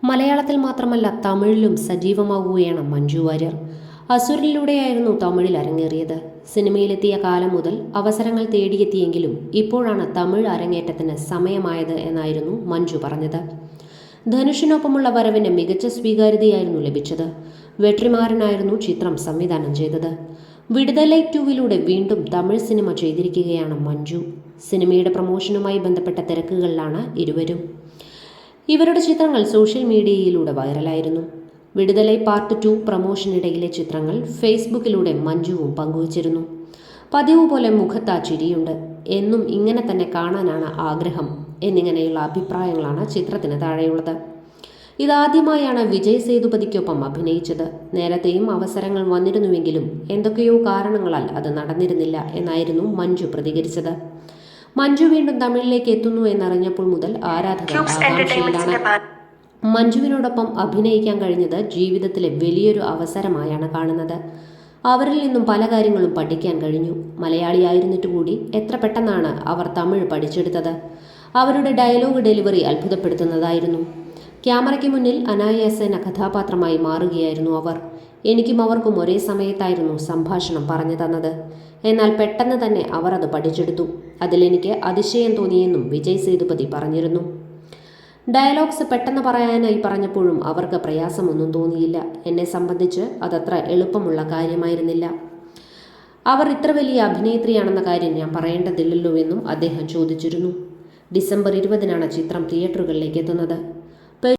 മലയാളത്തിൽ മാത്രമല്ല തമിഴിലും സജീവമാവുകയാണ് മഞ്ജു വാര്യർ. അസുരനിലൂടെയായിരുന്നു തമിഴിൽ അരങ്ങേറിയത്. സിനിമയിലെത്തിയ കാലം മുതൽ അവസരങ്ങൾ തേടിയെത്തിയെങ്കിലും ഇപ്പോഴാണ് തമിഴ് അരങ്ങേറ്റത്തിന് സമയമായത് എന്നായിരുന്നു മഞ്ജു പറഞ്ഞത്. ധനുഷിനൊപ്പമുള്ള വരവിന് മികച്ച സ്വീകാര്യതയായിരുന്നു ലഭിച്ചത്. വെട്രിമാരനായിരുന്നു ചിത്രം സംവിധാനം ചെയ്തത്. വിടുതലൈ 2 വീണ്ടും തമിഴ് സിനിമ ചെയ്തിരിക്കുകയാണ് മഞ്ജു. സിനിമയുടെ പ്രമോഷനുമായി ബന്ധപ്പെട്ട തിരക്കുകളിലാണ് ഇരുവരും. ഇവരുടെ ചിത്രങ്ങൾ സോഷ്യൽ മീഡിയയിലൂടെ വൈറലായിരുന്നു. വിടുതലൈ പാർട്ട് 2 പ്രമോഷനിടയിലെ ചിത്രങ്ങൾ ഫേസ്ബുക്കിലൂടെ മഞ്ജുവും പങ്കുവച്ചിരുന്നു. പതിവ് പോലെ മുഖത്ത് ആ ചിരിയുണ്ട്, എന്നും ഇങ്ങനെ തന്നെ കാണാനാണ് ആഗ്രഹം എന്നിങ്ങനെയുള്ള അഭിപ്രായങ്ങളാണ് ചിത്രത്തിന് താഴെയുള്ളത്. ഇതാദ്യമായാണ് വിജയ് സേതുപതിക്കൊപ്പം അഭിനയിച്ചത്. നേരത്തെയും അവസരങ്ങൾ വന്നിരുന്നുവെങ്കിലും എന്തൊക്കെയോ കാരണങ്ങളാൽ അത് നടന്നിരുന്നില്ല എന്നായിരുന്നു മഞ്ജു പ്രതികരിച്ചത്. മഞ്ജു വീണ്ടും തമിഴിലേക്ക് എത്തുന്നു എന്നറിഞ്ഞപ്പോൾ മുതൽ ആരാധകർ ആകാംക്ഷയിലാണ്. മഞ്ജുവിനോടൊപ്പം അഭിനയിക്കാൻ കഴിഞ്ഞത് ജീവിതത്തിലെ വലിയൊരു അവസരമായാണ് കാണുന്നത്. അവരിൽ നിന്നും പല കാര്യങ്ങളും പഠിക്കാൻ കഴിഞ്ഞു. മലയാളിയായിരുന്നിട്ട് കൂടി എത്ര പെട്ടെന്നാണ് അവർ തമിഴ് പഠിച്ചെടുത്തത്. അവരുടെ ഡയലോഗ് ഡെലിവറി അത്ഭുതപ്പെടുത്തുന്നതായിരുന്നു. ക്യാമറയ്ക്ക് മുന്നിൽ അനായാസേന കഥാപാത്രമായി മാറുകയായിരുന്നു അവർ. എനിക്കും അവർക്കും ഒരേ സമയത്തായിരുന്നു സംഭാഷണം പറഞ്ഞു തന്നത്. എന്നാൽ പെട്ടെന്ന് തന്നെ അവർ അത് പഠിച്ചെടുത്തു. അതിലെനിക്ക് അതിശയം തോന്നിയെന്നും വിജയ് സേതുപതി പറഞ്ഞിരുന്നു. ഡയലോഗ്സ് പെട്ടെന്ന് പറയാനായി പറഞ്ഞപ്പോഴും അവർക്ക് പ്രയാസമൊന്നും തോന്നിയില്ല. എന്നെ സംബന്ധിച്ച് അതത്ര എളുപ്പമുള്ള കാര്യമായിരുന്നില്ല. അവർ ഇത്ര വലിയ അഭിനേത്രിയാണെന്ന കാര്യം ഞാൻ പറയേണ്ടതില്ലല്ലോ എന്നും അദ്ദേഹം ചോദിച്ചിരുന്നു. ഡിസംബർ 20 ചിത്രം തിയേറ്ററുകളിലേക്ക് എത്തുന്നത്.